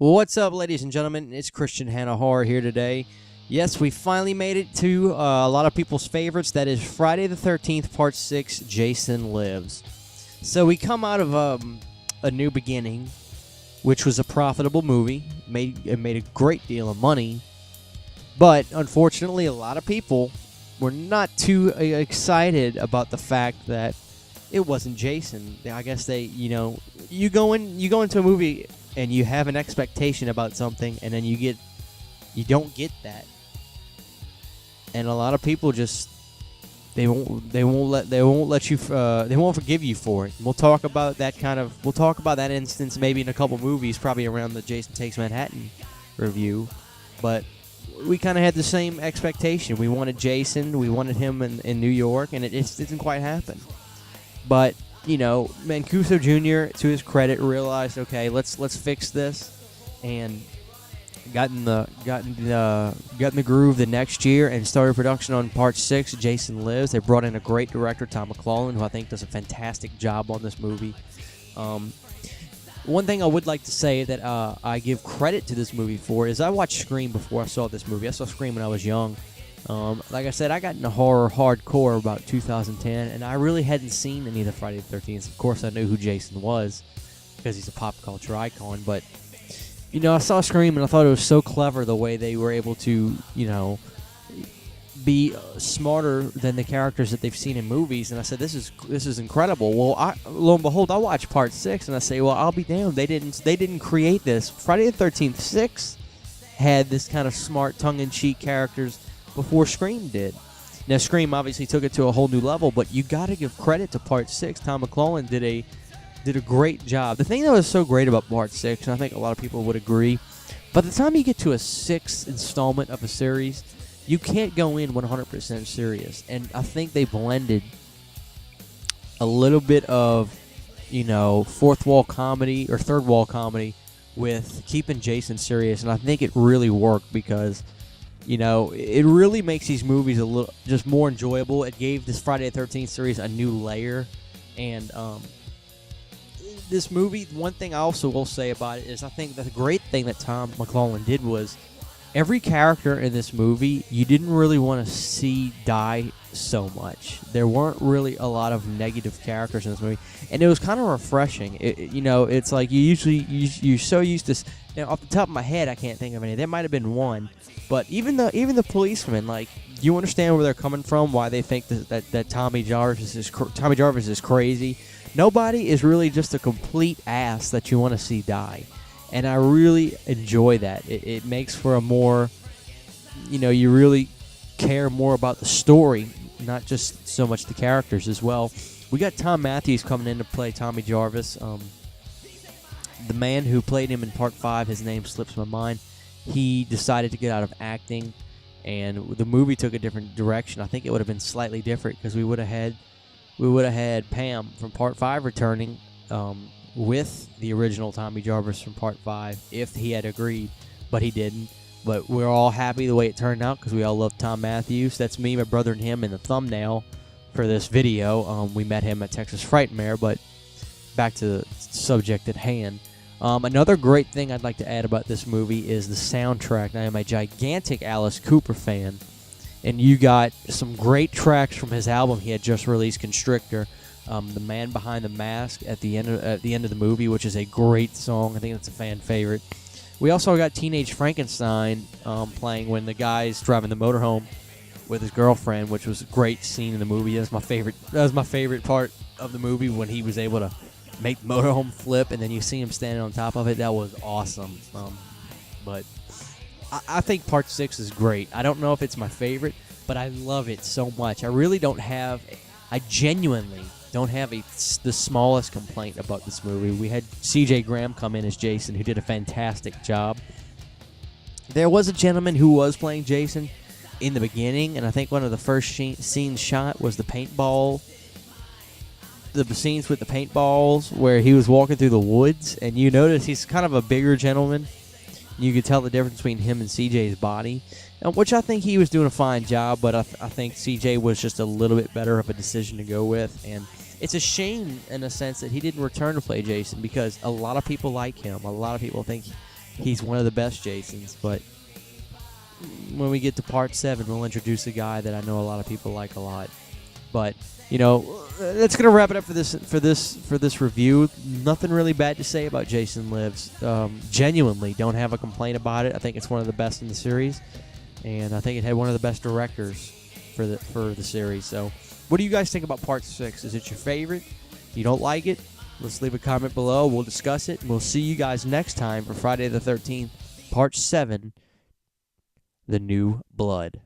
What's up, ladies and gentlemen? It's Christian Hannah Horror here today. Yes, we finally made it to a lot of people's favorites. That is Friday the 13th, Part 6, Jason Lives. So we come out of A New Beginning, which was a profitable movie. It made a great deal of money. But, unfortunately, a lot of people were not too excited about the fact that it wasn't Jason. I guess you go into a movie and you have an expectation about something, and then you don't get that, and a lot of people just they won't forgive you for it. We'll talk about that instance maybe in a couple movies, probably around the Jason Takes Manhattan review, but we kind of had the same expectation. We wanted Jason, we wanted him in New York, and it just didn't quite happen. But Mancuso Jr., to his credit, realized, okay, let's fix this, and got in the groove the next year and started production on Part 6, Jason Lives. They brought in a great director, Tom McLoughlin, who I think does a fantastic job on this movie. One thing I would like to say that I give credit to this movie for is I watched Scream before I saw this movie. I saw Scream when I was young. Like I said, I got into horror hardcore about 2010, and I really hadn't seen any of the Friday the 13th. Of course, I knew who Jason was because he's a pop culture icon, but I saw Scream and I thought it was so clever the way they were able to, be smarter than the characters that they've seen in movies, and I said, this is incredible. Well, lo and behold, I watched Part 6, and I say, well, I'll be damned, they didn't create this. Friday the 13th 6 had this kind of smart, tongue-in-cheek characters before Scream did. Now, Scream obviously took it to a whole new level, but you got to give credit to Part 6. Tom McLoughlin did a great job. The thing that was so great about Part 6, and I think a lot of people would agree, by the time you get to a sixth installment of a series, you can't go in 100% serious. And I think they blended a little bit of, fourth wall comedy or third wall comedy with keeping Jason serious, and I think it really worked because it really makes these movies a little just more enjoyable. It gave this Friday the 13th series a new layer, and this movie, one thing I also will say about it is I think the great thing that Tom McLoughlin did was every character in this movie you didn't really want to see die so much. There weren't really a lot of negative characters in this movie, and it was kind of refreshing. It's like you're so used to. Off the top of my head, I can't think of any. There might have been one, but even the policemen, like, you understand where they're coming from, why they think that Tommy Jarvis is crazy. Nobody is really just a complete ass that you want to see die, and I really enjoy that. It makes for a more, you really care more about the story, not just so much the characters as well. We got Tom Matthews coming in to play Tommy Jarvis. The man who played him in Part 5, his name slips my mind, he decided to get out of acting, and the movie took a different direction. I think it would have been slightly different because we would have had Pam from Part 5 returning with the original Tommy Jarvis from Part 5 if he had agreed, but he didn't. But we're all happy the way it turned out because we all love Tom Matthews. That's me, my brother, and him in the thumbnail for this video. We met him at Texas Frightmare, but back to the subject at hand. Another great thing I'd like to add about this movie is the soundtrack. I am a gigantic Alice Cooper fan, and you got some great tracks from his album he had just released, Constrictor. The Man Behind the Mask at the end of the movie, which is a great song. I think it's a fan favorite. We also got Teenage Frankenstein playing when the guy's driving the motorhome with his girlfriend, which was a great scene in the movie. That was my favorite part of the movie, when he was able to make the motorhome flip, and then you see him standing on top of it. That was awesome. But I think Part 6 is great. I don't know if it's my favorite, but I love it so much. I genuinely don't have the smallest complaint about this movie. We had C.J. Graham come in as Jason, who did a fantastic job. There was a gentleman who was playing Jason in the beginning, and I think one of the first scenes shot was the scenes with the paintballs where he was walking through the woods, and you notice he's kind of a bigger gentleman. You could tell the difference between him and CJ's body, which I think he was doing a fine job, but I think CJ was just a little bit better of a decision to go with, and it's a shame in a sense that he didn't return to play Jason because a lot of people like him. A lot of people think he's one of the best Jasons. But when we get to part 7, we'll introduce a guy that I know a lot of people like a lot. But that's gonna wrap it up for this review. Nothing really bad to say about Jason Lives. Genuinely, don't have a complaint about it. I think it's one of the best in the series, and I think it had one of the best directors for the series. So, what do you guys think about part 6? Is it your favorite? If you don't like it, let's leave a comment below. We'll discuss it, and we'll see you guys next time for Friday the 13th, part 7, The New Blood.